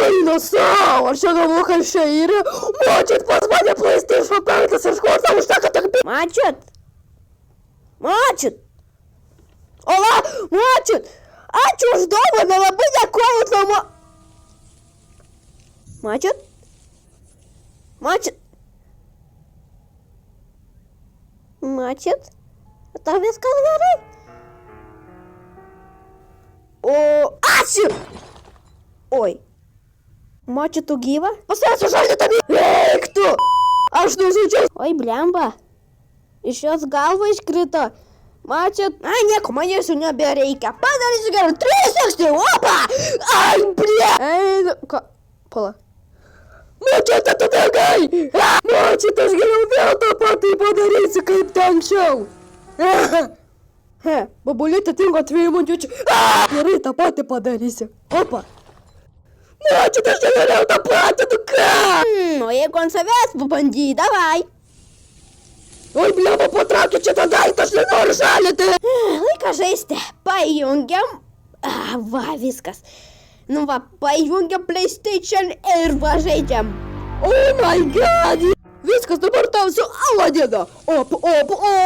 Eina sau, aš čia galvoju, kad čia yra. Mačiut, pas mane PlayStation 5 iš ko tau užteka tik Mačiut? Mačiut? Ola, mačiut? Ačiū už dovaną, labai dėkoju namo. Mačiut? Mačiut? Mačiut? Tau viskas gerai? O, ačiū! Oi. Mačiut, tu gyva? Pasėsiu žalį tabi. Eik tu! Aš nužudžiau. Oi, blemba. Iš jos galva iškrito. Mačiut? Ai, nieko, man jūsų nebereikia. Padarysiu gerai. 360, opa! Ai, ble! Einu, ką? Pala. Mačiut, tu bėgai! Mačiut, aš geriau vėl tą patį padarysiu kaip ten anksčiau. He, Babulytė tingo 2 minučių. Gerai, tą patį padarysiu. Opa. Mačiut, aš nenorėjau tą patį, nu ką? O jeigu ant savęs pabandyk, davai. Oi, blema, patraukė čia tą daiktą, aš nenoriu žalėti. Laiką žaisti. Pajungiam. Va, viskas. Nu va, pajungiam PlayStation ir va žaidžiam. Oh my god. Viskas dabar tau su Aladina. Op, op, op.